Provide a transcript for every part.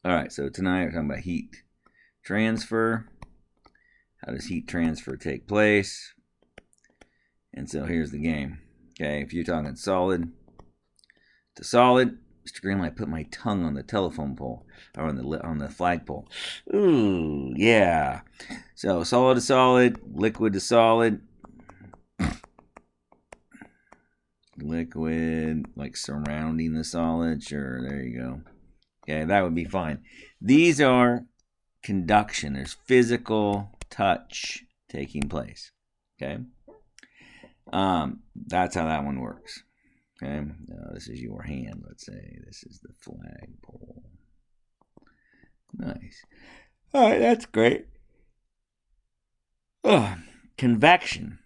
All right, so tonight we're talking about heat transfer. How does heat transfer take place? And so here's the game. Okay, if you're talking solid to solid, Mr. Green, I put my tongue on the telephone pole or on the flagpole. Ooh, yeah. So solid to solid, liquid to solid, liquid like surrounding the solid. Sure, there you go. Okay, that would be fine. These are conduction. There's physical touch taking place. Okay, that's how that one works. Okay, this is your hand. Let's say this is the flagpole. Nice. All right, that's great. Ugh. Convection.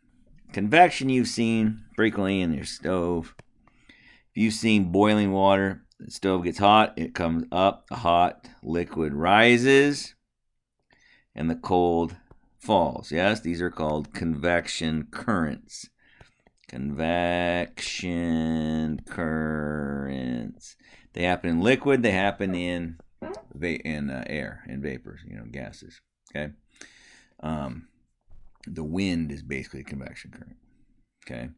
Convection you've seen frequently in your stove. If you've seen boiling water, the stove gets hot, it comes up, the hot liquid rises, and the cold falls. Yes, these are called convection currents. Convection currents. They happen in liquid, they happen in air, in vapors, gases. Okay. The wind is basically a convection current. Okay.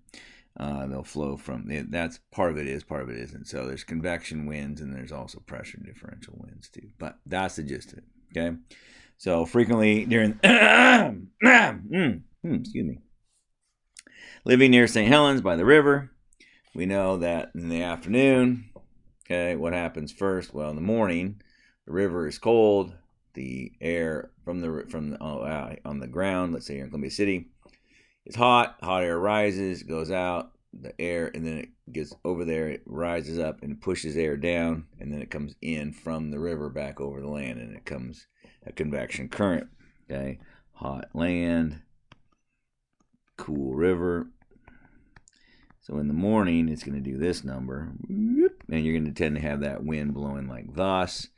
They'll flow from that's part of it is, part of it isn't. So there's convection winds and there's also pressure differential winds too. But that's the gist of it. Okay. So frequently during excuse me. Living near St. Helens by the river, we know that in the afternoon, okay, what happens first? Well, in the morning, the river is cold. The air on the ground, let's say here in Columbia City, is hot. Hot air rises, goes out, the air, and then it gets over there. It rises up and pushes air down, and then it comes in from the river back over the land, and it comes a convection current. Okay, hot land, cool river. So in the morning, it's going to do this number, and you're going to tend to have that wind blowing like thus.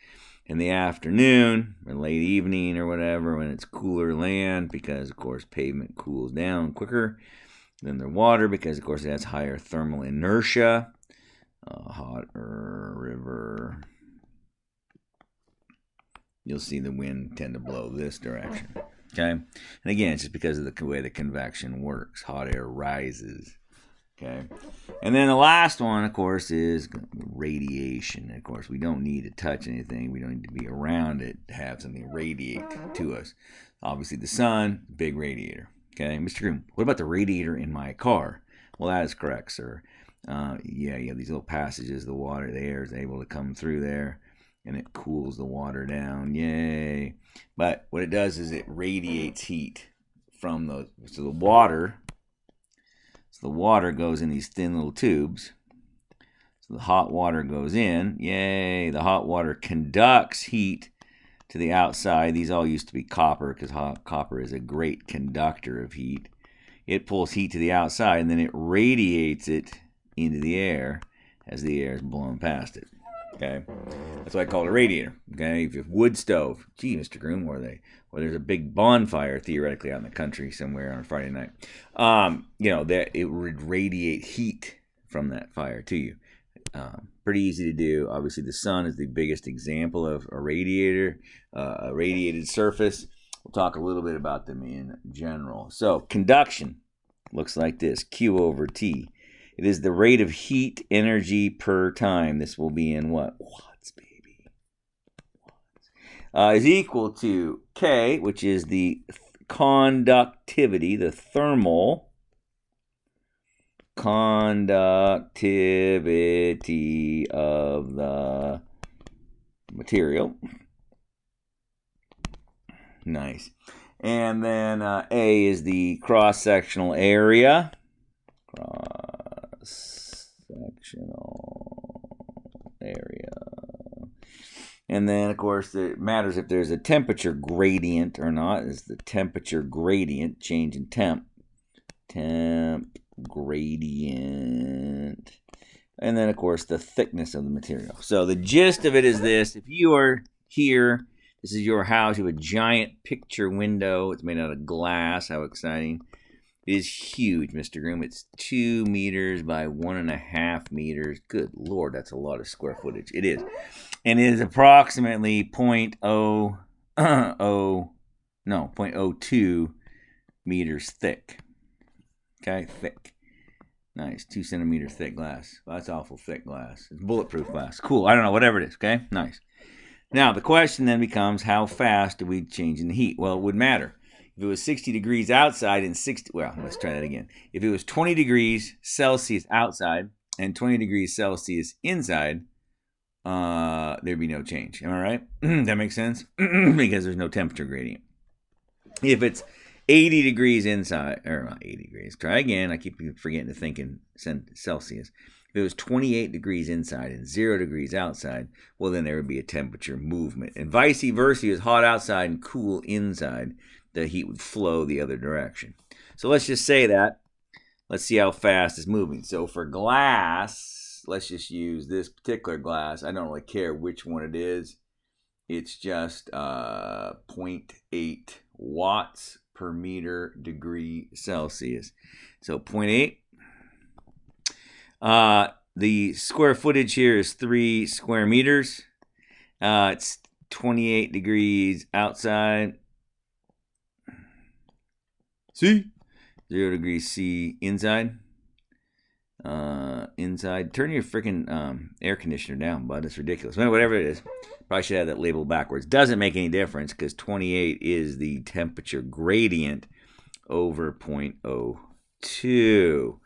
In the afternoon or late evening or whatever, when it's cooler land, because of course pavement cools down quicker than the water, because of course it has higher thermal inertia. Hotter river, you'll see the wind tend to blow this direction. Okay, and again, it's just because of the way the convection works. Hot air rises. Okay, and then the last one, of course, is radiation. Of course, we don't need to touch anything. We don't need to be around it to have something radiate to us. Obviously, the sun, big radiator. Okay, Mr. Groom, what about the radiator in my car? Well, that is correct, sir. Yeah, you have these little passages. The water, the air is able to come through there, and it cools the water down. Yay! But what it does is it radiates heat from those. So the water goes in these thin little tubes. So the hot water goes in. Yay! The hot water conducts heat to the outside. These all used to be copper because copper is a great conductor of heat. It pulls heat to the outside and then it radiates it into the air as the air is blown past it. Okay, that's why I call it a radiator. Okay, if you have wood stove, gee, Mr. Groom, where there's a big bonfire theoretically out in the country somewhere on a Friday night, that it would radiate heat from that fire to you. Pretty easy to do. Obviously, the sun is the biggest example of a radiator, a radiated surface. We'll talk a little bit about them in general. So conduction looks like this: Q over T. It is the rate of heat energy per time. This will be in what? Watts, baby. Watts. Is equal to K, which is the conductivity, the thermal conductivity of the material. Nice. And then A is the cross-sectional area. Cross-sectional area. And then, of course, it matters if there's a temperature gradient or not. Is the temperature gradient, change in temp. Temp gradient. And then, of course, the thickness of the material. So the gist of it is this. If you are here, this is your house. You have a giant picture window. It's made out of glass. How exciting. It is huge, Mr. Groom. It's 2 meters by 1.5 meters. Good Lord, that's a lot of square footage. It is. and it is approximately 0.02 meters thick. Okay, thick. Nice, 2 centimeter thick glass. Well, that's awful thick glass. It's bulletproof glass. Cool. I don't know, whatever it is. Okay, nice. Now the question then becomes, how fast do we change in the heat? Well, it would matter. If it was 60 degrees outside and 60, well, let's try that again. If it was 20 degrees Celsius outside and 20 degrees Celsius inside, there'd be no change. Am I right? That makes sense? Because there's no temperature gradient. If it's 80 degrees inside, or not 80 degrees, try again. I keep forgetting to think in Celsius. If it was 28 degrees inside and 0 degrees outside, well, then there would be a temperature movement. And vice versa, it's hot outside and cool inside, the heat would flow the other direction. So let's just say that. Let's see how fast it's moving. So for glass, let's just use this particular glass. I don't really care which one it is. It's just 0.8 watts per meter degree Celsius. So 0.8. The square footage here is 3 square meters. It's 28 degrees outside. C. 0 degrees C inside. Inside. Turn your freaking air conditioner down, bud. It's ridiculous. Whatever it is. Probably should have that label backwards. Doesn't make any difference because 28 is the temperature gradient over 0.02.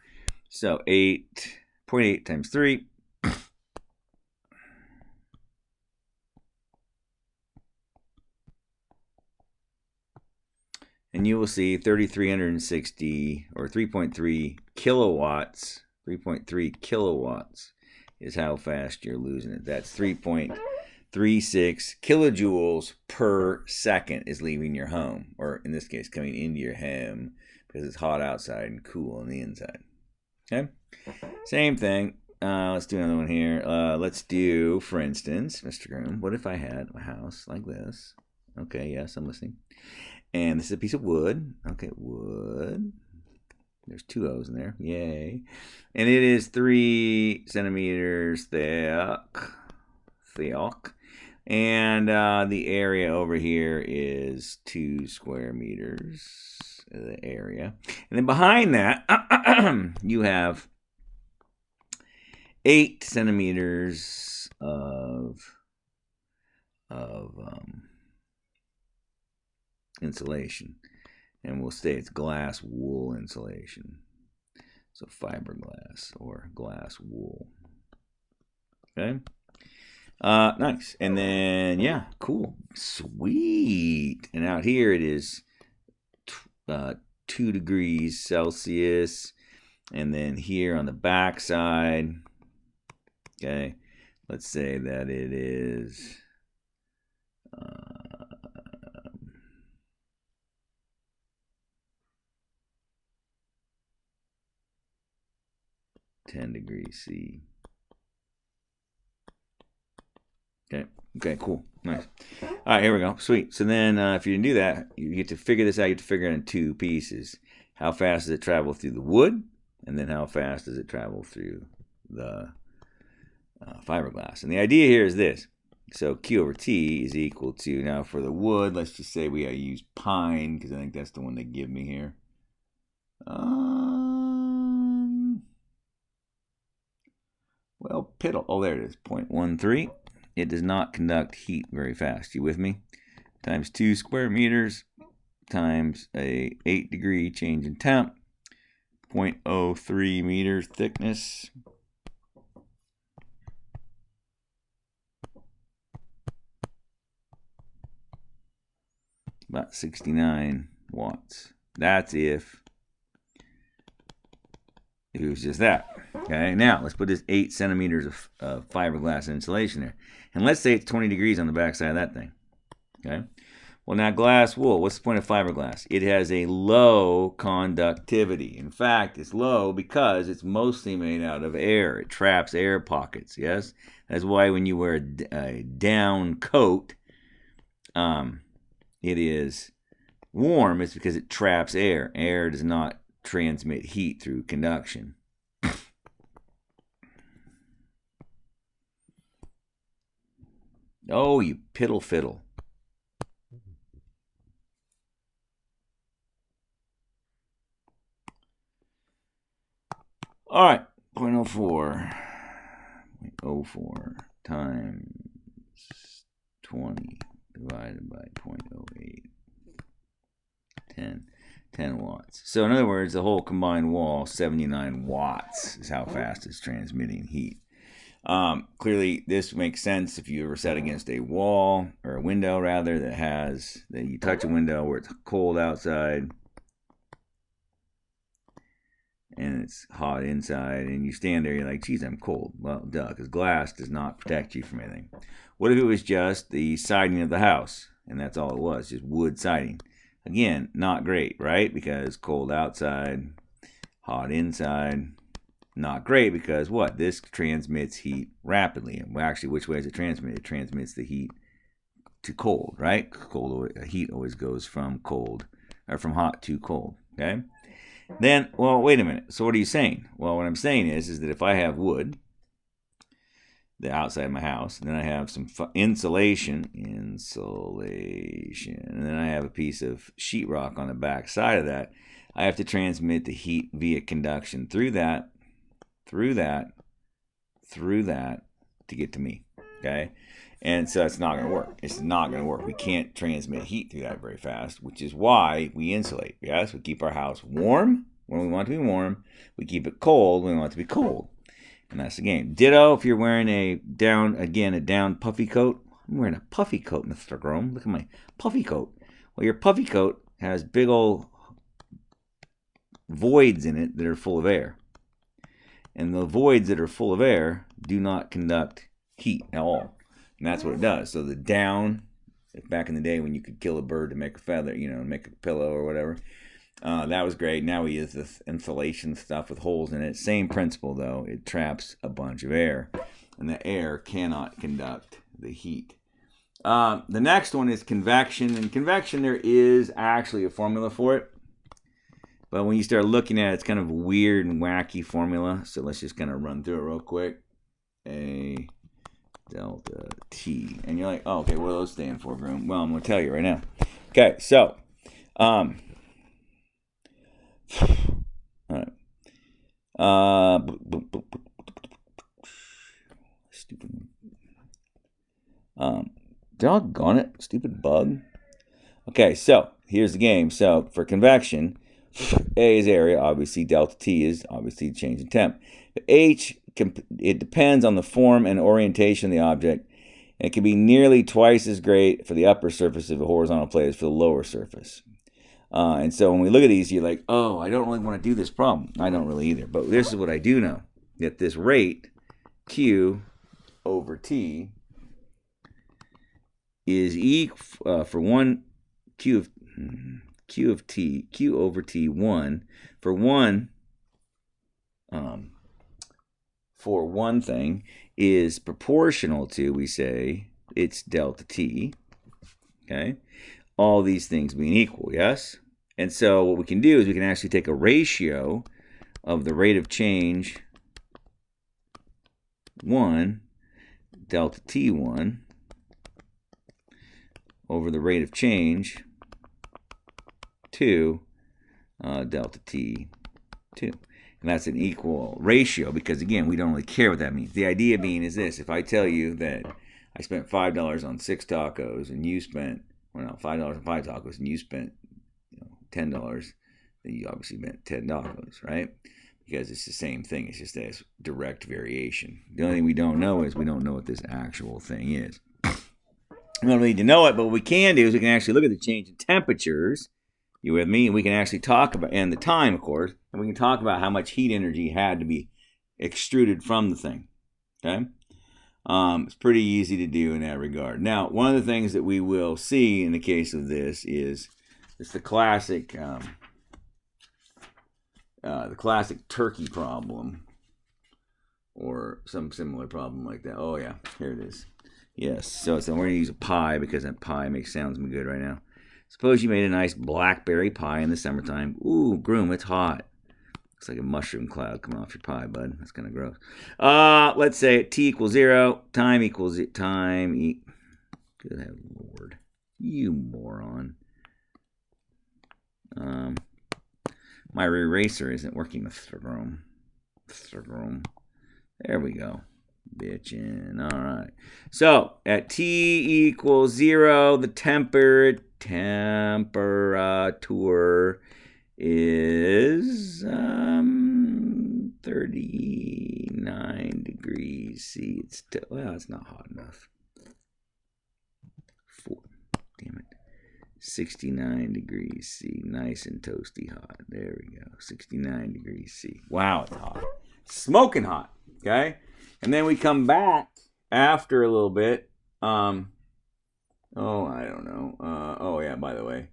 So 0.8 times 3. And you will see 3,360 or 3.3 kilowatts. 3.3 kilowatts is how fast you're losing it. That's 3.36 kilojoules per second is leaving your home, or in this case, coming into your home because it's hot outside and cool on the inside. Okay, same thing. Let's do another one here. Let's do, for instance, Mr. Groom, what if I had a house like this? Okay, yes, I'm listening. And this is a piece of wood. Okay, wood. There's 2 O's in there. Yay. And it is 3 centimeters thick. And the area over here is 2 square meters. The area. And then behind that, you have 8 centimeters of insulation. And we'll say it's glass wool insulation. So fiberglass or glass wool. Okay. Nice. And then, yeah, cool. Sweet. And out here it is 2 degrees Celsius. And then here on the back side, okay, let's say that it is 10 degrees C. Okay, cool. Nice. All right, here we go. Sweet. So then if you didn't do that, you get to figure this out. You have to figure it in 2 pieces. How fast does it travel through the wood? And then how fast does it travel through the fiberglass? And the idea here is this. So Q over T is equal to, now for the wood, let's just say we use pine, because I think that's the one they give me here. Well, piddle. Oh, there it is. 0.13. It does not conduct heat very fast. You with me? Times 2 square meters times a 8 degree change in temp. 0.03 meters thickness. About 69 watts. That's if it was just that. Okay, now let's put this 8 centimeters of fiberglass insulation there. And let's say it's 20 degrees on the backside of that thing. Okay, well, now glass wool, what's the point of fiberglass? It has a low conductivity. In fact, it's low because it's mostly made out of air. It traps air pockets, yes? That's why when you wear a down coat, it is warm. It's because it traps air. Air does not transmit heat through conduction. Oh, you piddle fiddle. All right, 0.04. 0.04 times 20 divided by 0.08. 10 watts. So in other words, the whole combined wall, 79 watts is how fast it's transmitting heat. Clearly, this makes sense if you ever sat against a wall or a window, rather, that you touch a window where it's cold outside and it's hot inside, and you stand there, you're like, geez, I'm cold. Well, duh, because glass does not protect you from anything. What if it was just the siding of the house, and that's all it was, just wood siding? Again, not great, right? Because cold outside, hot inside. Not great because what? This transmits heat rapidly. And actually, which way does it transmit? It transmits the heat to cold, right? Heat always goes from cold, or from hot to cold, okay? Then, well, wait a minute. So what are you saying? Well, what I'm saying is that if I have wood, the outside of my house, and then I have some insulation, and then I have a piece of sheetrock on the back side of that, I have to transmit the heat via conduction through that to get to me, okay? And so it's not going to work. It's not going to work. We can't transmit heat through that very fast, which is why we insulate. Yes, we keep our house warm when we want it to be warm. We keep it cold when we want it to be cold. And that's the game. Ditto if you're wearing a down puffy coat. I'm wearing a puffy coat, Mr. Grom. Look at my puffy coat. Well, your puffy coat has big old voids in it that are full of air. And the voids that are full of air do not conduct heat at all. And that's what it does. So the down, back in the day when you could kill a bird to make a feather, make a pillow or whatever, that was great. Now we use this insulation stuff with holes in it. Same principle, though. It traps a bunch of air, and the air cannot conduct the heat. The next one is convection. And convection, there is actually a formula for it. But when you start looking at it, it's kind of a weird and wacky formula. So let's just kind of run through it real quick. A delta T. And you're like, oh, okay, what do those stand for, Groom? Well, I'm going to tell you right now. Okay, so, all right. Stupid. Doggone it, stupid bug. Okay, so here's the game. So for convection, A is area, obviously. Delta T is obviously change in temp. H, it depends on the form and orientation of the object. And it can be nearly twice as great for the upper surface of a horizontal plate as for the lower surface. And so when we look at these, you're like, oh, I don't really want to do this problem. I don't really either. But this is what I do know. That this rate, Q over T, is equal for one Q over T 1 for one thing is proportional to, we say, it's delta T, okay? All these things being equal, yes? And so what we can do is we can actually take a ratio of the rate of change 1, delta T1, over the rate of change 2, delta T2. And that's an equal ratio because, again, we don't really care what that means. The idea being is this. If I tell you that I spent $5 on 6 tacos and you spent, $5 on 5 tacos and you spent $10, then you obviously meant 10 tacos, right? Because it's the same thing. It's just a direct variation. The only thing we don't know is we don't know what this actual thing is. We don't need to know it, but what we can do is we can actually look at the change in temperatures. You with me? And we can actually talk about, and the time, of course, and we can talk about how much heat energy had to be extruded from the thing. Okay? It's pretty easy to do in that regard. Now, one of the things that we will see in the case of this is it's the classic turkey problem or some similar problem like that. Oh, yeah, here it is. Yes, so we're going to use a pie because that pie sounds good right now. Suppose you made a nice blackberry pie in the summertime. Ooh, Groom, it's hot. Looks like a mushroom cloud coming off your pie, bud. That's kind of gross. Let's say T equals 0, time equals time. Good Lord. You moron. My eraser isn't working. There we go. Bitchin'. All right. So at T equals 0, the temperature is 39 degrees C. It's not hot enough. Damn it. 69 degrees C. Nice and toasty hot. There we go. 69 degrees C. Wow, it's hot. Smoking hot. Okay? And then we come back after a little bit. I don't know. By the way.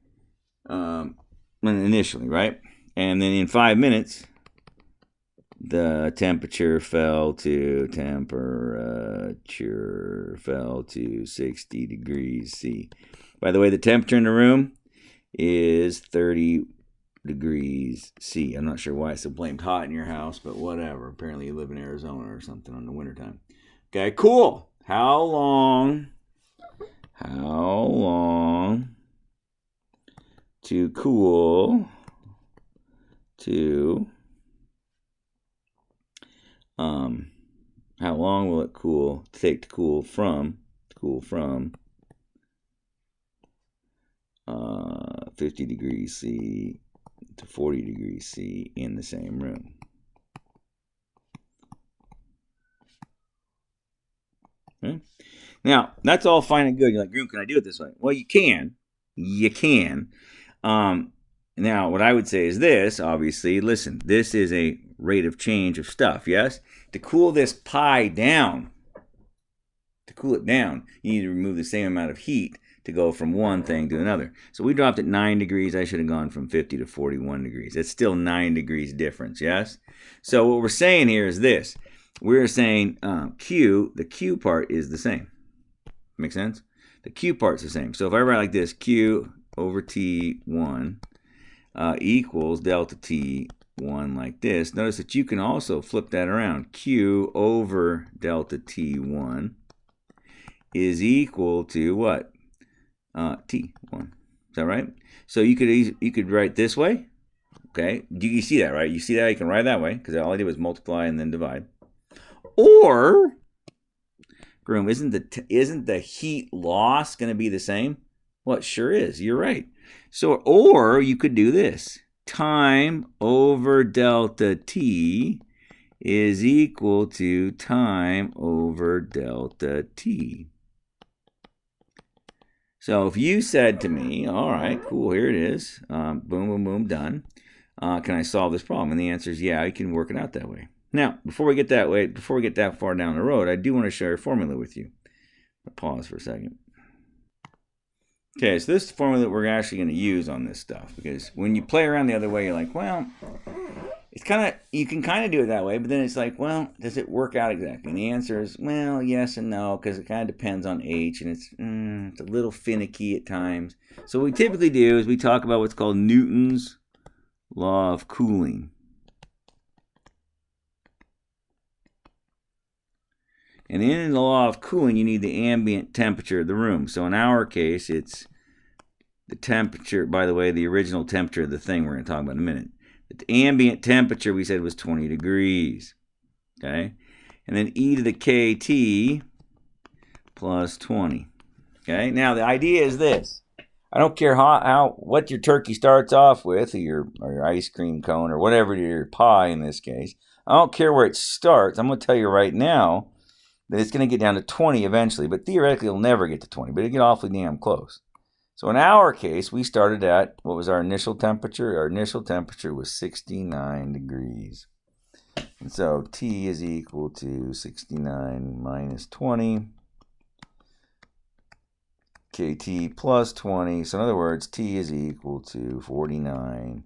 Initially, right? And then in 5 minutes, the temperature fell to 60 degrees C. By the way, the temperature in the room is 30 degrees C. I'm not sure why it's so blamed hot in your house, but whatever. Apparently you live in Arizona or something in the wintertime. Okay, cool. How long to cool to how long will it take to cool from 50 degrees C to 40 degrees C in the same room? Okay. Now, that's all fine and good. You're like, Groom, can I do it this way? Well, you can. Now, what I would say is this, obviously, listen, this is a rate of change of stuff, yes? To cool this pie down, you need to remove the same amount of heat to go from one thing to another. So we dropped at 9 degrees. I should have gone from 50 to 41 degrees. It's still 9 degrees difference, yes? So what we're saying here is this. We're saying the Q part is the same. Make sense? The Q part's the same. So if I write like this, Q over T1 equals delta T1 like this, notice that you can also flip that around. Q over delta T1 is equal to what? T1. Is that right? So you could write this way. Okay. You see that, right? You see that? You can write that way because all I did was multiply and then divide. Or, Groom, isn't the heat loss going to be the same? Well, it sure is. You're right. So, or you could do this. Time over delta T is equal to time over delta T. So if you said to me, all right, cool, here it is, boom, boom, boom, done. Can I solve this problem? And the answer is yeah, you can work it out that way. Now, before we get that far down the road, I do want to share a formula with you. I'll pause for a second. Okay, so this is the formula that we're actually going to use on this stuff, because when you play around the other way, you're like, well, you can kind of do it that way, but then it's like, well, does it work out exactly? And the answer is, well, yes and no, because it kind of depends on H, and it's a little finicky at times. So what we typically do is we talk about what's called Newton's law of cooling. And in the law of cooling, you need the ambient temperature of the room. So in our case, it's the temperature, by the way, the original temperature of the thing we're going to talk about in a minute. The ambient temperature, we said, was 20 degrees. Okay? And then e to the kt plus 20. Okay? Now, the idea is this. I don't care what your turkey starts off with, or your ice cream cone, or whatever, your pie in this case. I don't care where it starts. I'm going to tell you right now that it's going to get down to 20 eventually, but theoretically it'll never get to 20, but it'll get awfully damn close. So in our case, we started at, what was our initial temperature? Our initial temperature was 69 degrees. And so T is equal to 69 minus 20, KT plus 20. So in other words, T is equal to 49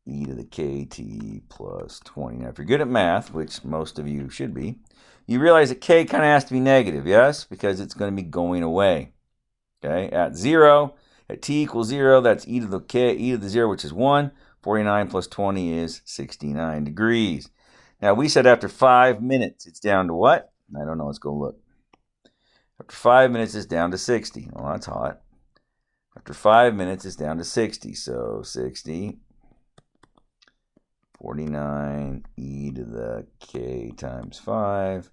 e to the KT plus 20. Now, if you're good at math, which most of you should be, you realize that K kind of has to be negative, yes? Because it's going to be going away. Okay, at 0, at T equals 0, that's e to the 0, which is 1. 49 plus 20 is 69 degrees. Now, we said after 5 minutes, it's down to what? I don't know. Let's go look. After 5 minutes, it's down to 60. Well, that's hot. After 5 minutes, it's down to 60. So 60, 49 e to the k times 5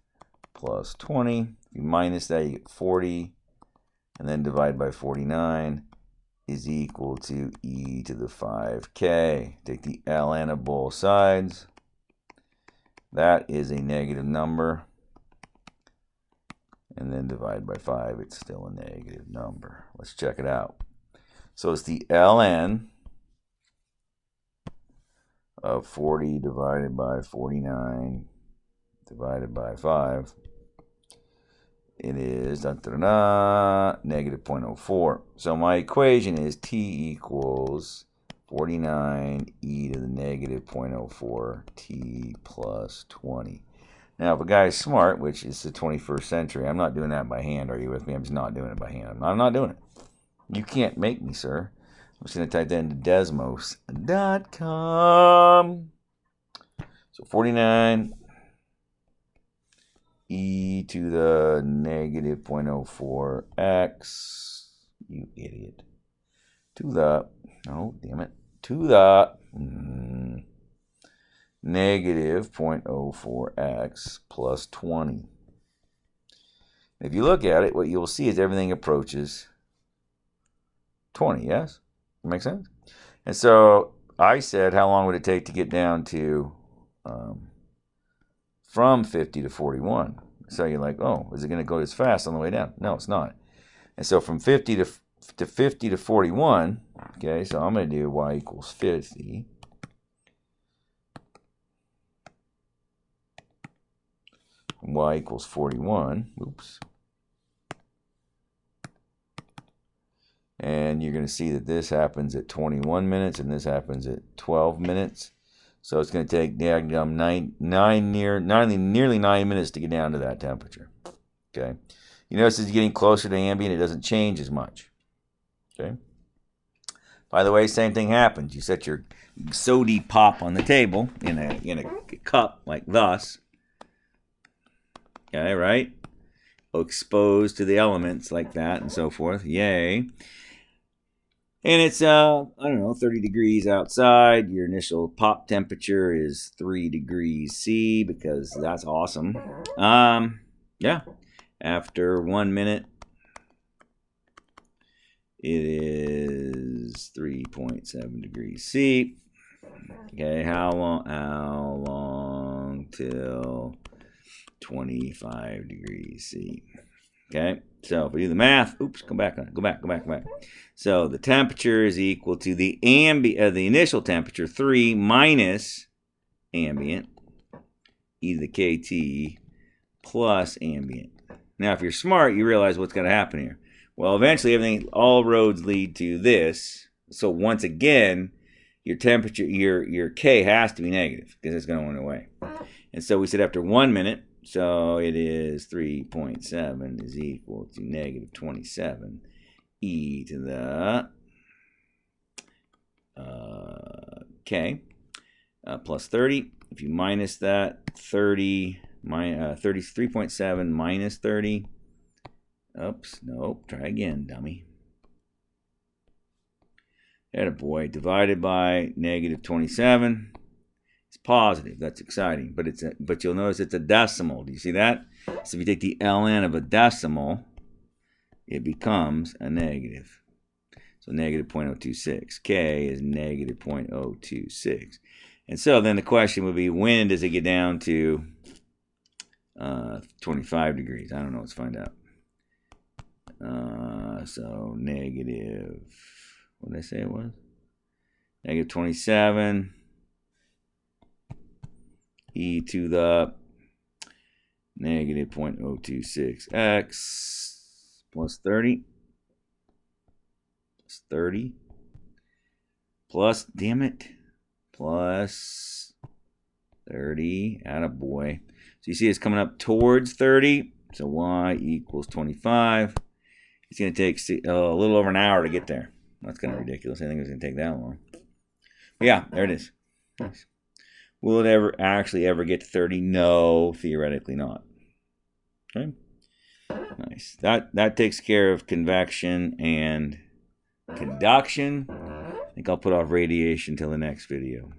plus 20. If you minus that, you get 40. And then divide by 49 is equal to e to the 5k. Take the ln of both sides. That is a negative number. And then divide by 5, it's still a negative number. Let's check it out. So it's the ln of 40 divided by 49 divided by 5. It is negative 0.04. So my equation is t equals 49 e to the negative 0.04 t plus 20. Now, if a guy is smart, which is the 21st century, I'm not doing that by hand. Are you with me? I'm just not doing it by hand. I'm not doing it. You can't make me, sir. I'm just going to type that into desmos.com. So 49 e to the negative 0.04 x, you idiot, to the, oh, damn it, to the negative 0.04 x plus 20. If you look at it, what you'll see is everything approaches 20, yes? Make sense? And so I said, how long would it take to get down to from 50 to 41? So you're like, oh, is it going to go as fast on the way down? No, it's not. And so from 50 to 50 to 41, okay, so I'm going to do y equals 50. Y equals 41. Oops. And you're going to see that this happens at 21 minutes and this happens at 12 minutes. So it's going to take nearly 9 minutes to get down to that temperature. Okay. You notice as you're getting closer to ambient, it doesn't change as much. Okay. By the way, same thing happens. You set your soda pop on the table in a cup like thus. Okay, right? Exposed to the elements like that and so forth. Yay. And it's, I don't know, 30 degrees outside. Your initial pop temperature is 3 degrees C because that's awesome. Yeah. After 1 minute, it is 3.7 degrees C. Okay, how long till 25 degrees C? Okay, so if we do the math, oops, go back. So the temperature is equal to the initial temperature, 3 minus ambient, e to the kt, plus ambient. Now, if you're smart, you realize what's going to happen here. Well, eventually, all roads lead to this. So once again, your temperature, your K has to be negative because it's going to run away. And so we said after 1 minute, so it is 3.7 is equal to negative 27 e to the K plus 30. If you minus that, 33.7 minus 30. Oops, nope, try again, dummy. Attaboy, divided by negative 27. It's positive. That's exciting, but you'll notice it's a decimal. Do you see that? So if you take the ln of a decimal, it becomes a negative. So negative 0.026. K is negative 0.026. And so then the question would be, when does it get down to 25 degrees? I don't know. Let's find out. So negative, what did I say it was? Negative 27 e to the negative 0.026 x plus 30 plus 30 plus, damn it, plus 30, attaboy. So you see it's coming up towards 30, so y equals 25. It's going to take a little over an hour to get there. That's kind of ridiculous. I think it's going to take that long. But yeah, there it is. Nice. Will it ever get to 30? No, theoretically not. Okay. Nice. Nice. That takes care of convection and conduction. I think I'll put off radiation till the next video.